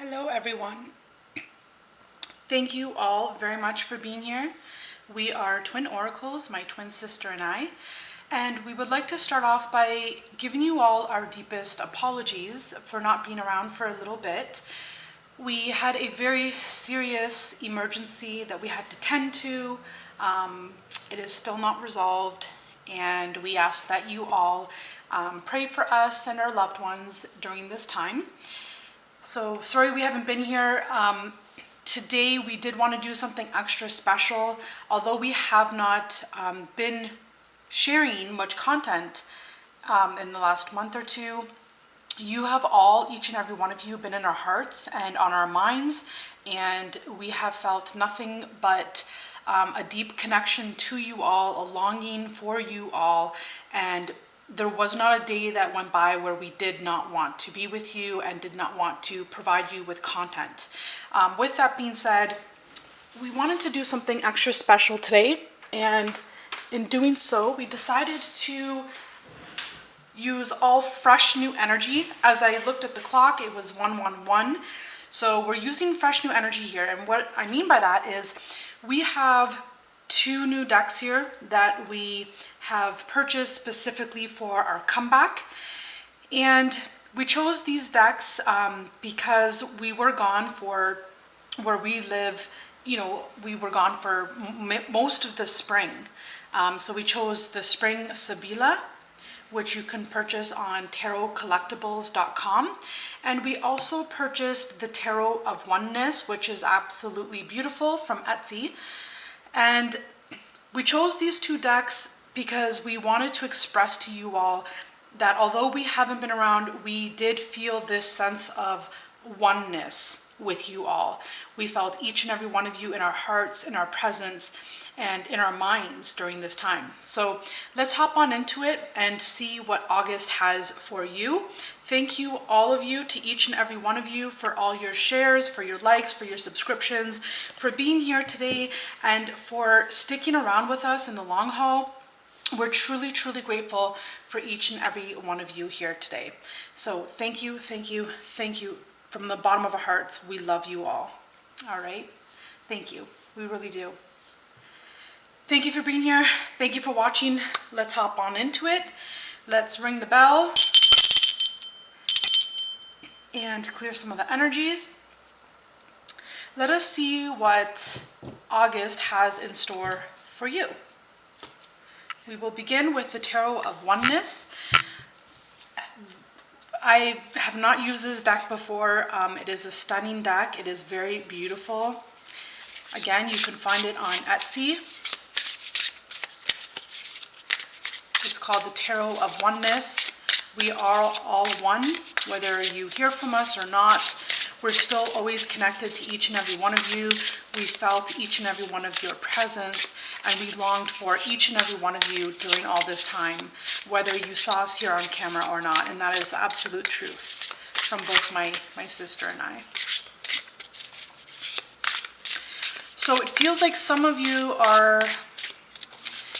Hello everyone. Thank you all very much for being here. We are twin oracles, my twin sister and I, and we would like to start off by giving you all our deepest apologies for not being around for a little bit. We had a very serious emergency that we had to tend to. It is still not resolved, and we ask that you all pray for us and our loved ones during this time. So sorry we haven't been here. Today we did want to do something extra special. Although we have not been sharing much content in the last month or two, you have all, each and every one of you, been in our hearts and on our minds, and we have felt nothing but a deep connection to you all, a longing for you all, and there was not a day that went by where we did not want to be with you and did not want to provide you with content. With that being said, we wanted to do something extra special today, and in doing so, we decided to use all fresh new energy. As I looked at the clock, it was 111. So we're using fresh new energy here, and what I mean by that is we have two new decks here that we have purchased specifically for our comeback, and we chose these decks because we were gone for where we live. We were gone for most of the spring, so we chose the Spring Sabila, which you can purchase on tarotcollectibles.com, and we also purchased the Tarot of Oneness, which is absolutely beautiful, from Etsy. And we chose these two decks because we wanted to express to you all that although we haven't been around, we did feel this sense of oneness with you all. We felt each and every one of you in our hearts, in our presence, and in our minds during this time. So let's hop on into it and see what August has for you. Thank you, all of you, to each and every one of you, for all your shares, for your likes, for your subscriptions, for being here today, and for sticking around with us in the long haul. We're truly, truly grateful for each and every one of you here today. So thank you, thank you, thank you. From the bottom of our hearts, we love you all. All right? Thank you. We really do. Thank you for being here. Thank you for watching. Let's hop on into it. Let's ring the bell and clear some of the energies. Let us see what August has in store for you. We will begin with the Tarot of Oneness. I have not used this deck before. It is a stunning deck. It is very beautiful. Again, you can find it on Etsy. It's called the Tarot of Oneness. We are all one, whether you hear from us or not. We're still always connected to each and every one of you. We felt each and every one of your presence, and we longed for each and every one of you during all this time, whether you saw us here on camera or not, and that is the absolute truth from both my sister and I. So it feels like some of you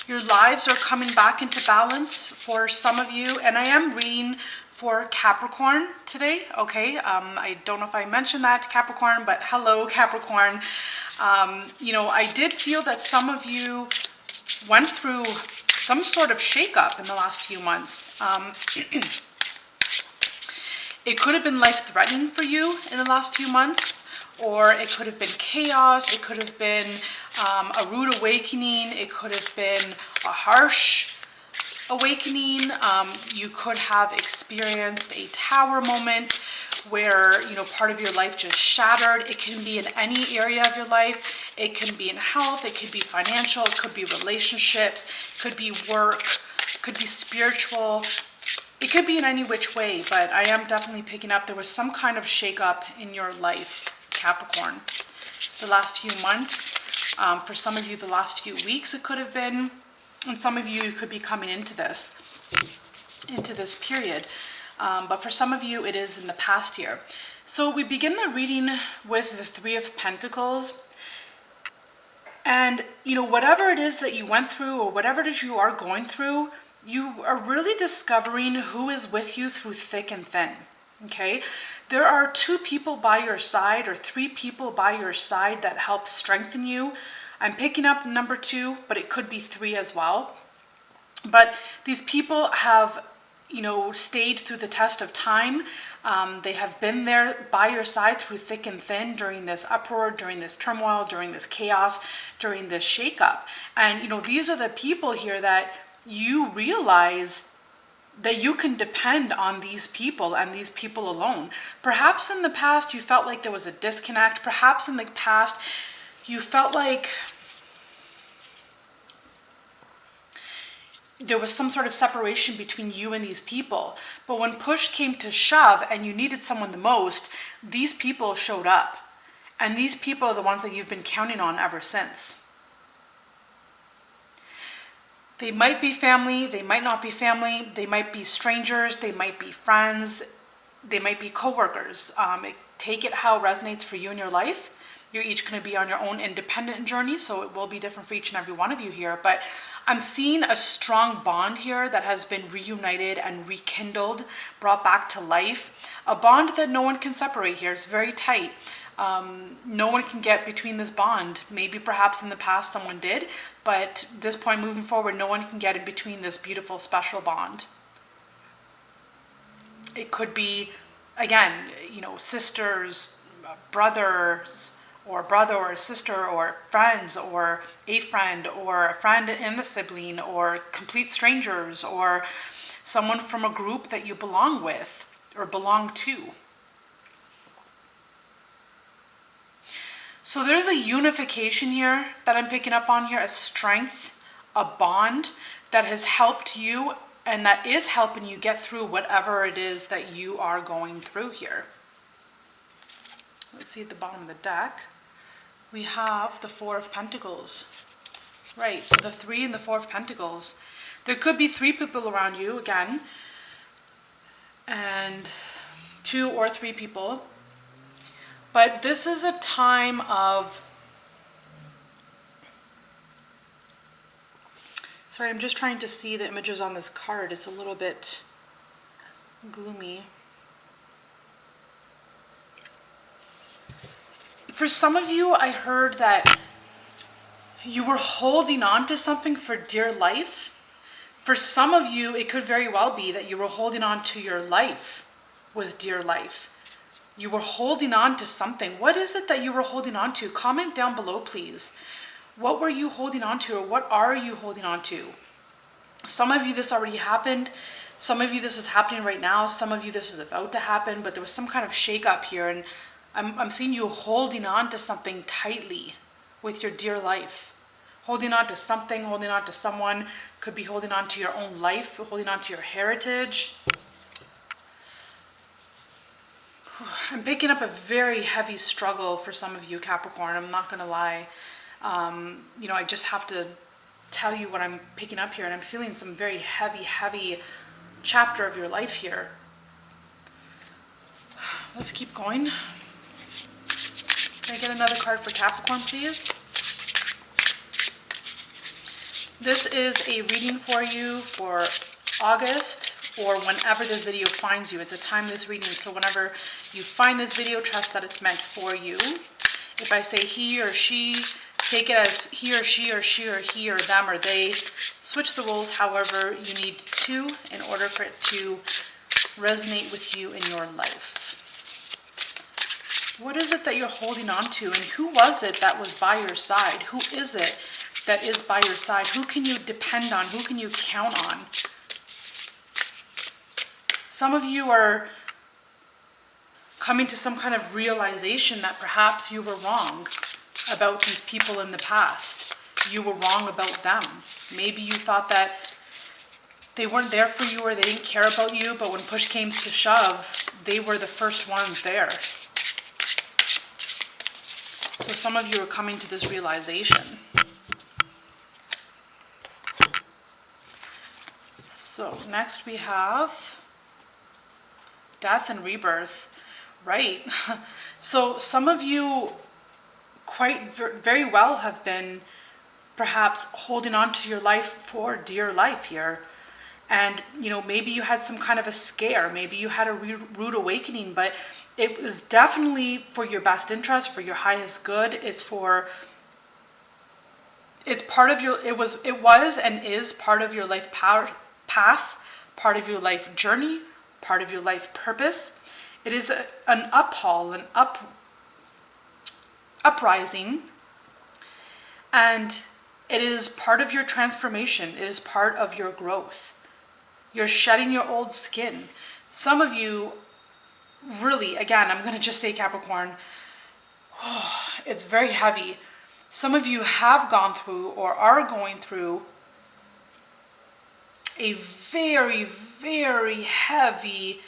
your lives are coming back into balance for some of you, and I am reading for Capricorn today, okay? I don't know if I mentioned that to Capricorn, but hello, Capricorn. I did feel that some of you went through some sort of shakeup in the last few months. It could have been life-threatening for you in the last few months, or it could have been chaos. It could have been a rude awakening. It could have been a harsh awakening. You could have experienced a tower moment where part of your life just shattered. It can be in any area of your life. It can be in health, it could be financial, it could be relationships, it could be work, it could be spiritual. It could be in any which way, but I am definitely picking up there was some kind of shakeup in your life, Capricorn, the last few months. For some of you, the last few weeks it could have been, and some of you could be coming into this period. But for some of you, it is in the past year. So we begin the reading with the Three of Pentacles. And, whatever it is that you went through or whatever it is you are going through, you are really discovering who is with you through thick and thin, okay? There are 2 people by your side or 3 people by your side that help strengthen you. I'm picking up number 2, but it could be 3 as well. But these people have, stayed through the test of time. They have been there by your side through thick and thin during this uproar, during this turmoil, during this chaos, during this shakeup. And, these are the people here that you realize that you can depend on these people and these people alone. Perhaps in the past you felt like there was a disconnect. Perhaps in the past you felt like there was some sort of separation between you and these people. But when push came to shove and you needed someone the most, these people showed up. And these people are the ones that you've been counting on ever since. They might be family, they might not be family, they might be strangers, they might be friends, they might be coworkers. Take it how it resonates for you in your life. You're each going to be on your own independent journey, so it will be different for each and every one of you here. But I'm seeing a strong bond here that has been reunited and rekindled, brought back to life. A bond that no one can separate here. It's very tight. No one can get between this bond. Maybe perhaps in the past someone did, but this point moving forward, no one can get in between this beautiful, special bond. It could be, again, sisters, brothers, or brother or sister, or friends, or a friend and a sibling, or complete strangers, or someone from a group that you belong with or belong to. So there's a unification here that I'm picking up on here, a strength, a bond that has helped you and that is helping you get through whatever it is that you are going through here. Let's see at the bottom of the deck. We have the 4 of Pentacles. Right, so the 3 and the 4 of Pentacles. There could be 3 people around you, again, and 2 or 3 people. But this is a time of, sorry, I'm just trying to see the images on this card. It's a little bit gloomy. For some of you, I heard that you were holding on to something for dear life. For some of you, it could very well be that you were holding on to your life with dear life. You were holding on to something. What is it that you were holding on to? Comment down below, please. What were you holding on to, or what are you holding on to? Some of you, this already happened. Some of you, this is happening right now. Some of you, this is about to happen, but there was some kind of shake-up here, and I'm seeing you holding on to something tightly with your dear life. Holding on to something, holding on to someone. Could be holding on to your own life, holding on to your heritage. I'm picking up a very heavy struggle for some of you, Capricorn. I'm not going to lie. I just have to tell you what I'm picking up here, and I'm feeling some very heavy chapter of your life here. Let's keep going. Can I get another card for Capricorn, please? This is a reading for you for August, or whenever this video finds you. It's a timeless reading, so whenever you find this video, trust that it's meant for you. If I say he or she, take it as he or she or he or them or they. Switch the roles however you need to in order for it to resonate with you in your life. What is it that you're holding on to, and who was it that was by your side? Who is it that is by your side? Who can you depend on? Who can you count on? Some of you are coming to some kind of realization that perhaps you were wrong about these people in the past. You were wrong about them. Maybe you thought that they weren't there for you or they didn't care about you, but when push came to shove, they were the first ones there. So some of you are coming to this realization. So next we have death and rebirth. Right. So some of you very well have been perhaps holding on to your life for dear life here. And, maybe you had some kind of a scare. Maybe you had a rude awakening, but It was definitely for your best interest, for your highest good. It's part of your, it was and is part of your life path, part of your life journey, part of your life purpose. It is an uphaul, uprising, and it is part of your transformation. It is part of your growth. You're shedding your old skin. Some of you really, again, I'm going to just say Capricorn, it's very heavy. Some of you have gone through or are going through a very, very heavy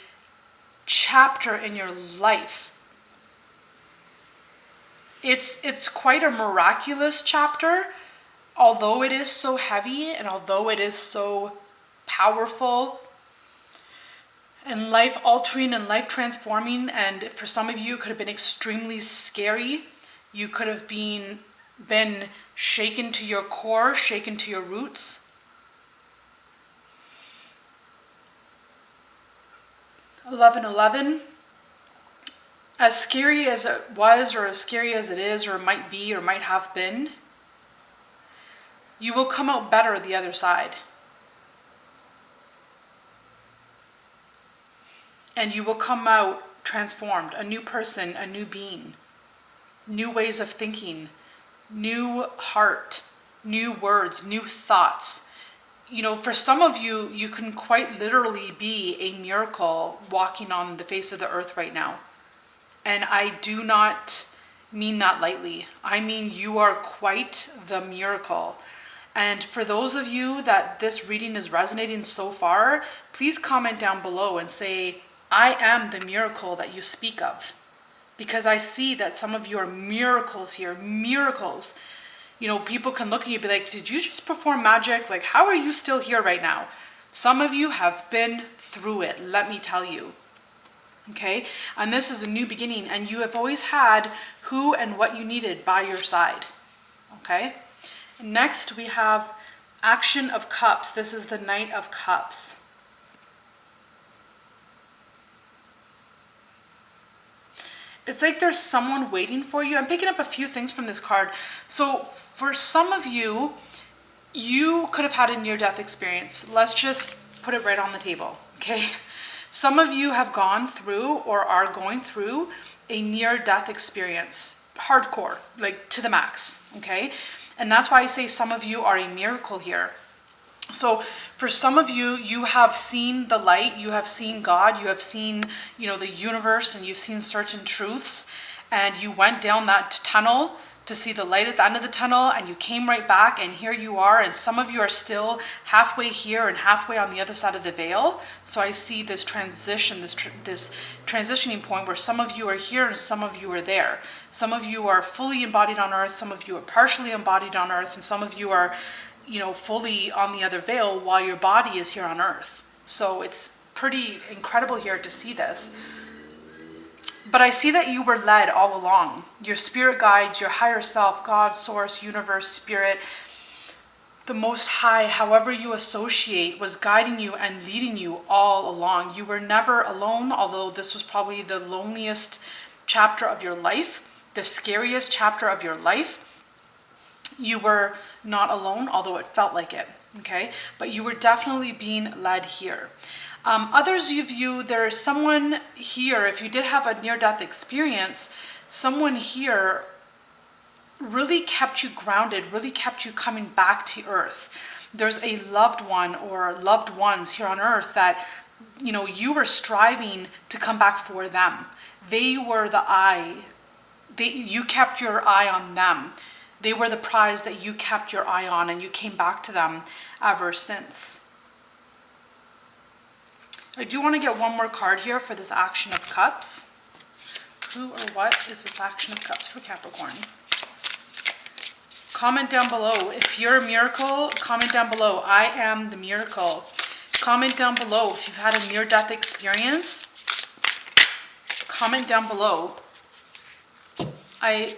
chapter in your life. It's quite a miraculous chapter, although it is so heavy and although it is so powerful and life altering and life transforming, and for some of you it could have been extremely scary. You could have been shaken to your core, shaken to your roots. (1111), as scary as it was, or as scary as it is, or might be, or might have been, you will come out better the other side. And you will come out transformed, a new person, a new being, new ways of thinking, new heart, new words, new thoughts. You know, for some of you, you can quite literally be a miracle walking on the face of the earth right now. And I do not mean that lightly. I mean, you are quite the miracle. And for those of you that this reading is resonating so far, please comment down below and say, I am the miracle that you speak of. Because I see that some of you are miracles here, miracles. You know, people can look at you and be like, did you just perform magic? Like, how are you still here right now? Some of you have been through it, let me tell you. Okay? And this is a new beginning, and you have always had who and what you needed by your side. Okay? Next, we have Action of Cups. This is the Knight of Cups. It's like there's someone waiting for you. I'm picking up a few things from this card. So for some of you, you could have had a near-death experience. Let's just put it right on the table, okay? Some of you have gone through or are going through a near-death experience. Hardcore, like to the max, okay? And that's why I say some of you are a miracle here. So for some of you, you have seen the light, you have seen God, you have seen, you know, the universe, and you've seen certain truths, and you went down that tunnel to see the light at the end of the tunnel, and you came right back, and here you are. And some of you are still halfway here and halfway on the other side of the veil. So I see this transition, this transitioning point where some of you are here and some of you are there. Some of you are fully embodied on earth, some of you are partially embodied on earth, and some of you are, you know, fully on the other veil while your body is here on earth. So it's pretty incredible here to see this. But I see that you were led all along. Your spirit guides, your higher self, God, source, universe, spirit, the Most High, however you associate, was guiding you and leading you all along. You were never alone, although this was probably the loneliest chapter of your life, the scariest chapter of your life. You were not alone, although it felt like it, okay? But you were definitely being led here. Others of you, there's someone here, if you did have a near-death experience, someone here really kept you grounded, really kept you coming back to earth. There's a loved one or loved ones here on earth that, you know, you were striving to come back for them. They were the eye. You kept your eye on them. They were the prize that you kept your eye on, and you came back to them ever since. I do want to get one more card here for this Action of Cups. Who or what is this Action of Cups for Capricorn? Comment down below. If you're a miracle, comment down below. I am the miracle. Comment down below if you've had a near-death experience. Comment down below. I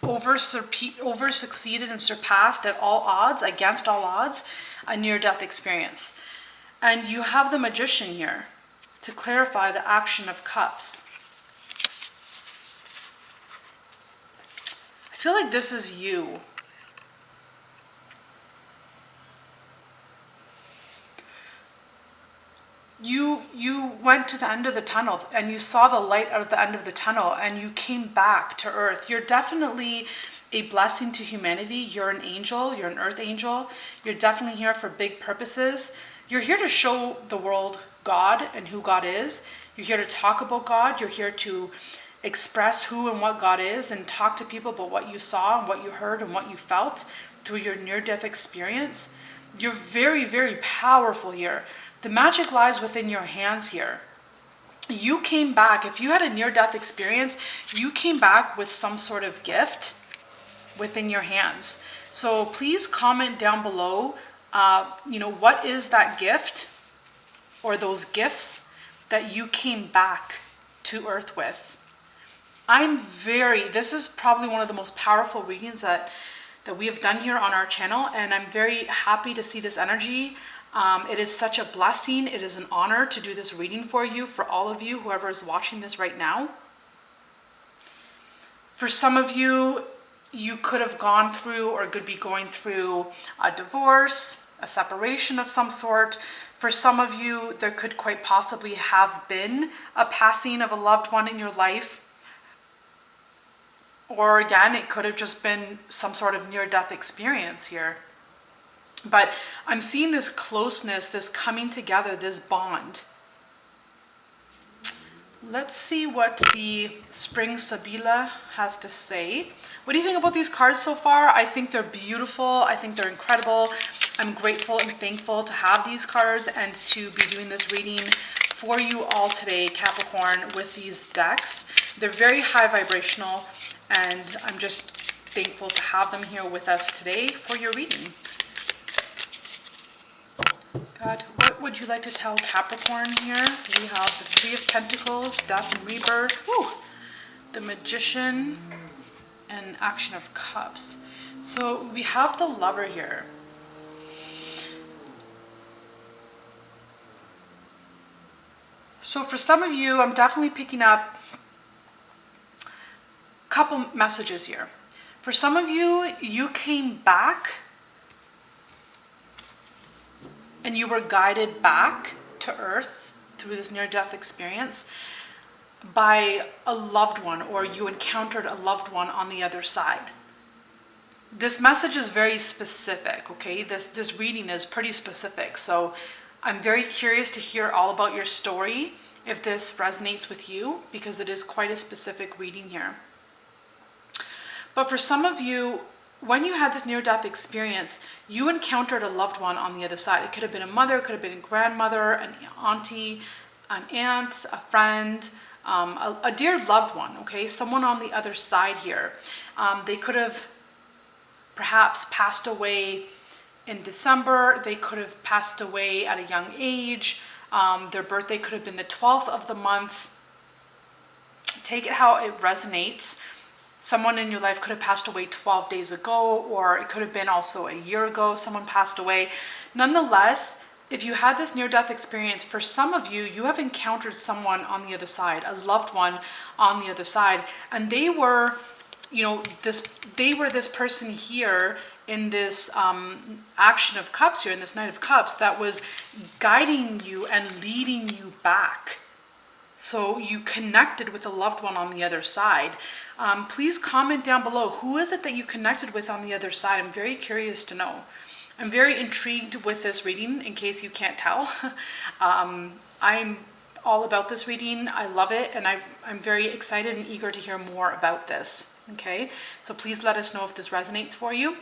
over-succeeded and surpassed at all odds, against all odds, a near-death experience. And you have the Magician here to clarify the Action of Cups. I feel like this is you. You went to the end of the tunnel and you saw the light at the end of the tunnel and you came back to earth. You're definitely a blessing to humanity. You're an angel, you're an earth angel. You're definitely here for big purposes. You're here to show the world God and who God is. You're here to talk about God. You're here to express who and what God is and talk to people about what you saw and what you heard and what you felt through your near-death experience. You're very, very powerful here. The magic lies within your hands here. You came back, if you had a near-death experience, you came back with some sort of gift within your hands. So please comment down below, what is that gift or those gifts that you came back to earth with? This is probably one of the most powerful readings that we have done here on our channel, and I'm very happy to see this energy. It is such a blessing. It is an honor to do this reading for you, for all of you, whoever is watching this right now. For some of you, you could have gone through or could be going through a divorce, a separation of some sort. For some of you, there could quite possibly have been a passing of a loved one in your life. Or again, it could have just been some sort of near-death experience here. But I'm seeing this closeness, this coming together, this bond. Let's see what the Spring Sabila has to say. What do you think about these cards so far? I think they're beautiful. I think they're incredible. I'm grateful and thankful to have these cards and to be doing this reading for you all today, Capricorn, with these decks. They're very high vibrational, and I'm just thankful to have them here with us today for your reading. God, what would you like to tell Capricorn here? We have the Three of Pentacles, Death and Rebirth, the Magician, and Action of Cups. So we have the Lover here. So for some of you, I'm definitely picking up a couple messages here. For some of you, you came back and you were guided back to earth through this near-death experience by a loved one, or you encountered a loved one on the other side. This message is very specific, okay? This reading is pretty specific, so I'm very curious to hear all about your story, if this resonates with you, because it is quite a specific reading here. But for some of you, when you had this near-death experience, you encountered a loved one on the other side. It could have been a mother, it could have been a grandmother, an auntie, an aunt, a friend, a dear loved one, okay? Someone on the other side here. They could have perhaps passed away in December. They could have passed away at a young age. Their birthday could have been the 12th of the month. Take it how it resonates. Someone in your life could have passed away 12 days ago, or it could have been also a year ago someone passed away. Nonetheless, if you had this near-death experience, for some of you, you have encountered someone on the other side, a loved one on the other side, and they were, this person here in this Action of Cups here, in this Knight of Cups, that was guiding you and leading you back. So you connected with a loved one on the other side. Please comment down below, who is it that you connected with on the other side? I'm very curious to know. I'm very intrigued with this reading, in case you can't tell. I'm all about this reading. I love it, and I'm very excited and eager to hear more about this. Okay, so please let us know if this resonates for you.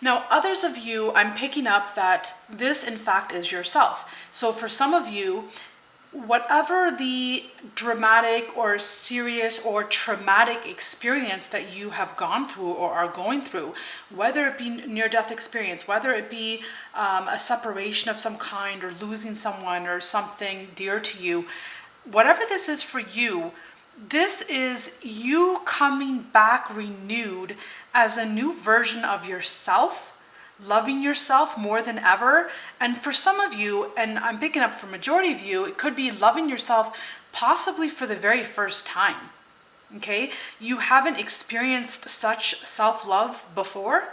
Now, others of you, I'm picking up that this, in fact, is yourself. So for some of you, whatever the dramatic or serious or traumatic experience that you have gone through or are going through, whether it be near-death experience, whether it be a separation of some kind, or losing someone or something dear to you, whatever this is for you, this is you coming back renewed as a new version of yourself, loving yourself more than ever. And for some of you, and I'm picking up for majority of you, it could be loving yourself possibly for the very first time. okay? You haven't experienced such self-love before,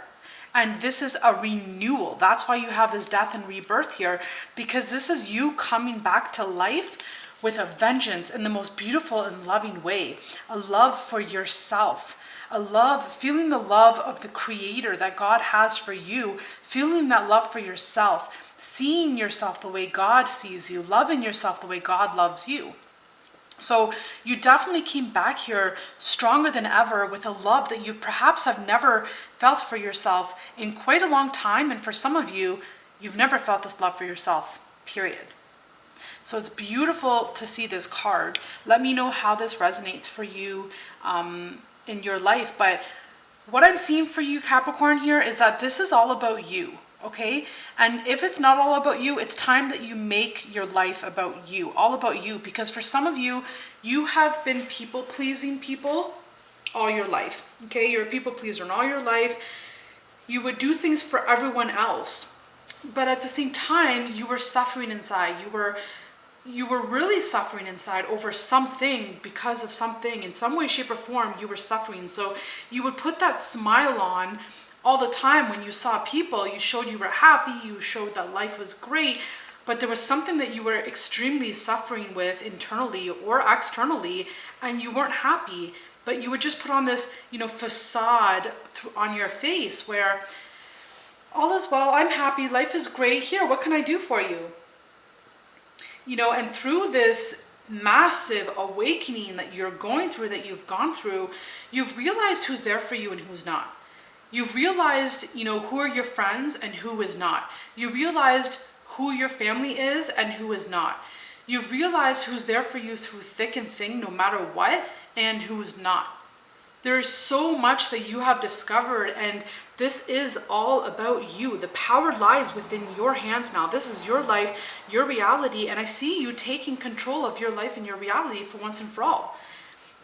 and this is a renewal. That's why you have this death and rebirth here, because this is you coming back to life with a vengeance in the most beautiful and loving way. A love for yourself. A love, feeling the love of the Creator that God has for you. Feeling that love for yourself. Seeing yourself the way God sees you. Loving yourself the way God loves you. So you definitely came back here stronger than ever with a love that you perhaps have never felt for yourself in quite a long time. And for some of you, you've never felt this love for yourself, period. So it's beautiful to see this card. Let me know how this resonates for you in your life. But what I'm seeing for you, Capricorn, here is that this is all about you, okay? And if it's not all about you, it's time that you make your life about you, all about you. Because for some of you, you have been people-pleasing people all your life, okay? You're a people pleaser in all your life. You would do things for everyone else. But at the same time, you were suffering inside. You were really suffering inside over something, because of something. In some way, shape, or form, you were suffering. So you would put that smile on all the time when you saw people. You showed you were happy. You showed that life was great. But there was something that you were extremely suffering with internally or externally, and you weren't happy. But you would just put on this, facade on your face where all is well, I'm happy, life is great. Here, what can I do for you? And through this massive awakening that you're going through, that you've gone through, you've realized who's there for you and who's not. You've realized, who are your friends and who is not. You realized who your family is and who is not. You've realized who's there for you through thick and thin, no matter what, and who's not. There's so much that you have discovered, and this is all about you. The power lies within your hands now. This is your life, your reality, and I see you taking control of your life and your reality for once and for all.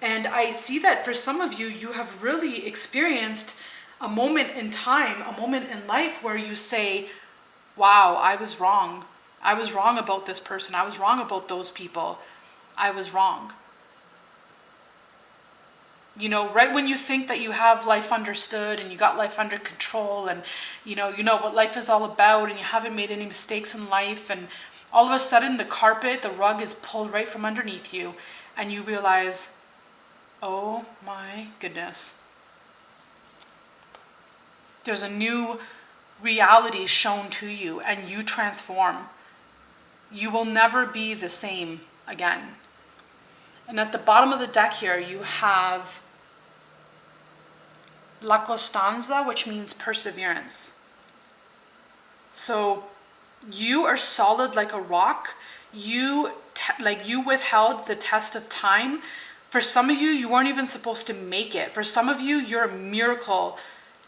And I see that for some of you, you have really experienced a moment in time, a moment in life where you say, wow, I was wrong. I was wrong about this person. I was wrong about those people. I was wrong. Right when you think that you have life understood and you got life under control, and you know what life is all about, and you haven't made any mistakes in life, and all of a sudden the rug is pulled right from underneath you, and you realize, oh my goodness, there's a new reality shown to you, and you transform. You will never be the same again. And at the bottom of the deck here, you have La Costanza, which means perseverance. So you are solid like a rock. You withheld the test of time. For some of you, you weren't even supposed to make it. For some of you, you're a miracle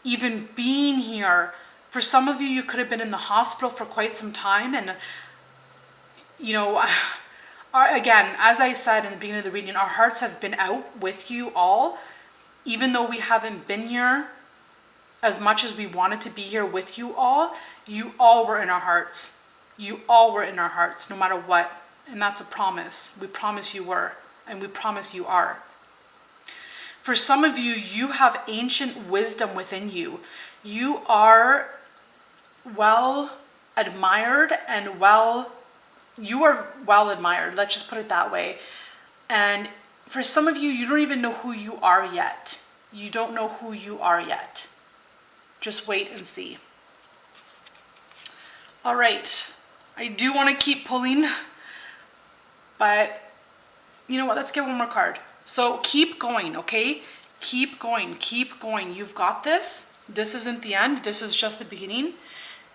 even being here. For some of you, you could have been in the hospital for quite some time. And, again, as I said in the beginning of the reading, our hearts have been out with you all. Even though we haven't been here as much as we wanted to be here with you all were in our hearts. You all were in our hearts, no matter what. And that's a promise. We promise you were, and we promise you are. For some of you, you have ancient wisdom within you. You are well admired and you are well admired. Let's just put it that way. And for some of you, you don't even know who you are yet. You don't know who you are yet. Just wait and see. All right. I do want to keep pulling, but you know what? Let's get one more card. So keep going, okay? Keep going, keep going. You've got this. This isn't the end. This is just the beginning.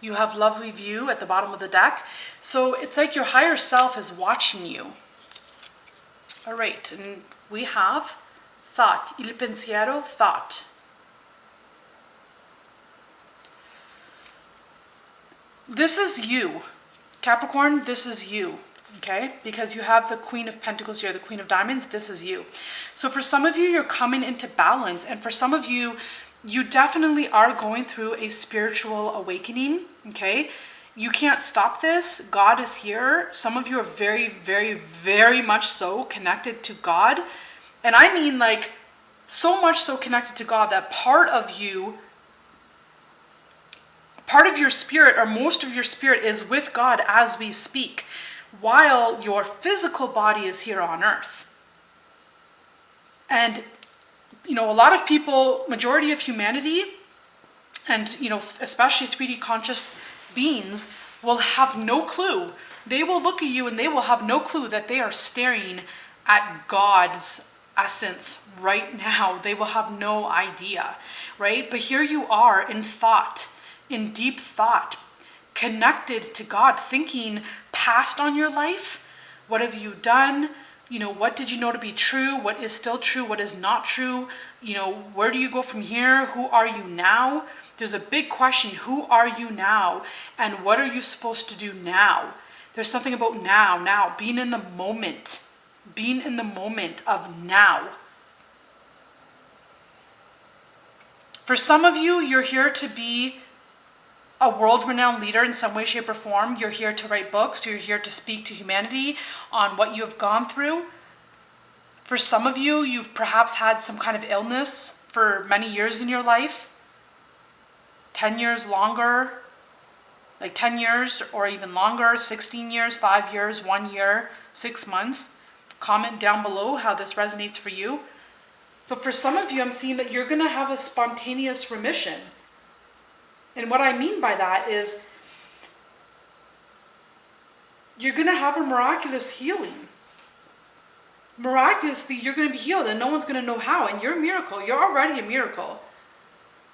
You have lovely view at the bottom of the deck. So it's like your higher self is watching you. All right, and we have thought, il pensiero, thought. This is you, Capricorn, this is you, okay? Because you have the Queen of Pentacles here, the Queen of Diamonds, this is you. So for some of you, you're coming into balance, and for some of you, you definitely are going through a spiritual awakening, okay? You can't stop this. God is here. Some of you are very, very, very much so connected to God. And I mean like so much so connected to God that part of your spirit, or most of your spirit, is with God as we speak, while your physical body is here on earth. And, a lot of people, majority of humanity, and, especially 3D conscious beings, will have no clue. They will look at you and they will have no clue that they are staring at God's essence right now. They will have no idea, right? But here you are in thought, in deep thought, connected to God, thinking past on your life. What have you done? What did you know to be true? What is still true? What is not true? Where do you go from here? Who are you now? There's a big question. Who are you now? And what are you supposed to do now? There's something about now, being in the moment of now. For some of you, you're here to be a world-renowned leader in some way, shape, or form. You're here to write books. You're here to speak to humanity on what you have gone through. For some of you, you've perhaps had some kind of illness for many years in your life. 10 years longer, like 10 years or even longer, 16 years, 5 years, 1 year, 6 months. Comment down below how this resonates for you. But for some of you, I'm seeing that you're going to have a spontaneous remission. And what I mean by that is you're going to have a miraculous healing. Miraculously, you're going to be healed and no one's going to know how. And you're a miracle. You're already a miracle.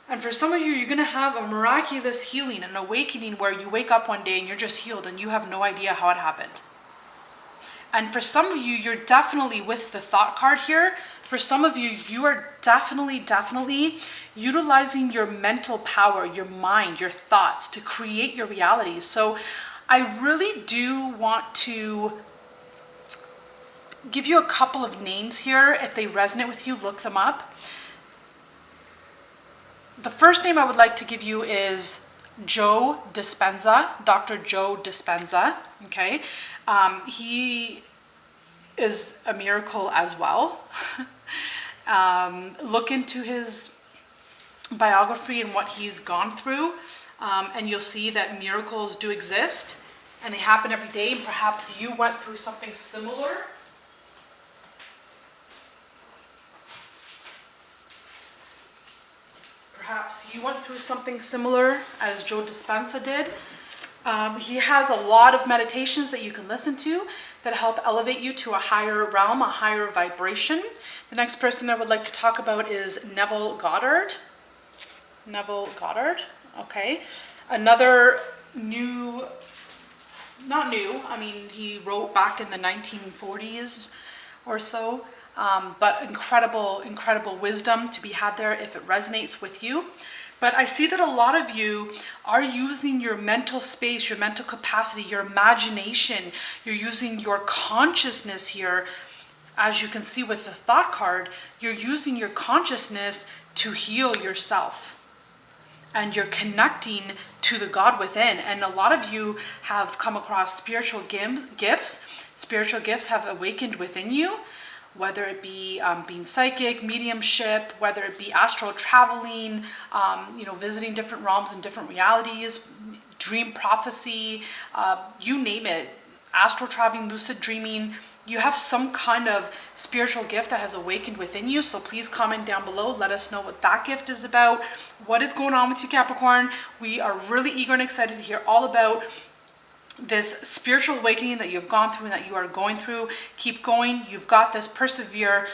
And for some of you, you're going to have a miraculous healing, an awakening where you wake up one day and you're just healed and you have no idea how it happened. And for some of you, you're definitely with the thought card here. For some of you, you are definitely utilizing your mental power, your mind, your thoughts to create your reality. So I really do want to give you a couple of names here. If they resonate with you, look them up. The first name I would like to give you is Joe Dispenza, Dr. Joe Dispenza, okay? He is a miracle as well. Look into his biography and what he's gone through, and you'll see that miracles do exist, and they happen every day, and perhaps you went through something similar. Perhaps you went through something similar as Joe Dispenza did. He has a lot of meditations that you can listen to that help elevate you to a higher realm, a higher vibration. The next person I would like to talk about is Neville Goddard. Neville Goddard, okay. Another new, not new, I mean, he wrote back in the 1940s or so, but incredible wisdom to be had there if it resonates with you. But I see that a lot of you are using your mental space, your mental capacity, your imagination. You're using your consciousness here. As you can see with the thought card, you're using your consciousess to heal yourself. And you're connecting to the God within. And a lot of you have come across spiritual gifts. Spiritual gifts have awakened within you. Whether it be being psychic, mediumship, whether it be astral traveling, visiting different realms and different realities, dream prophecy, you name it, astral traveling, lucid dreaming. You have some kind of spiritual gift that has awakened within you. So please comment down below. Let us know what that gift is about. What is going on with you, Capricorn? We are really eager and excited to hear all about this spiritual awakening that you've gone through and that you are going through. Keep going. You've got this. Persevere.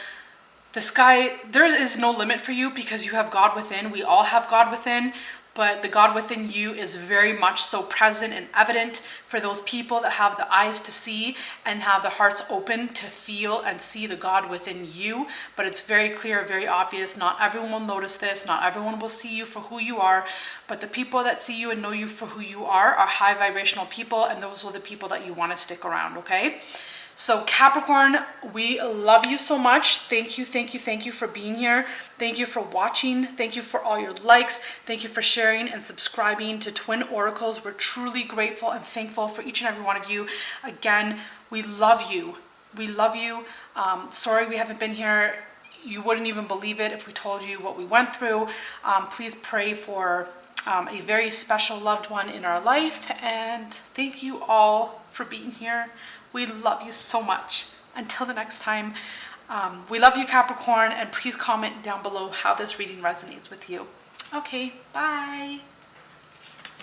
The sky, there is no limit for you because you have God within. We all have God within, but the God within you is very much so present and evident for those people that have the eyes to see and have the hearts open to feel and see the God within you. But it's very clear, very obvious. Not everyone will notice this. Not everyone will see you for who you are. But the people that see you and know you for who you are high vibrational people, and those are the people that you want to stick around, okay? So Capricorn, we love you so much. Thank you for being here. Thank you for watching. Thank you for all your likes. Thank you for sharing and subscribing to Twin Oracles. We're truly grateful and thankful for each and every one of you. Again, we love you. We love you. Sorry we haven't been here, you wouldn't even believe it if we told you what we went through. Please pray for a very special loved one in our life. And thank you all for being here. We love you so much. Until the next time, we love you, Capricorn, and please comment down below how this reading resonates with you. Okay, bye.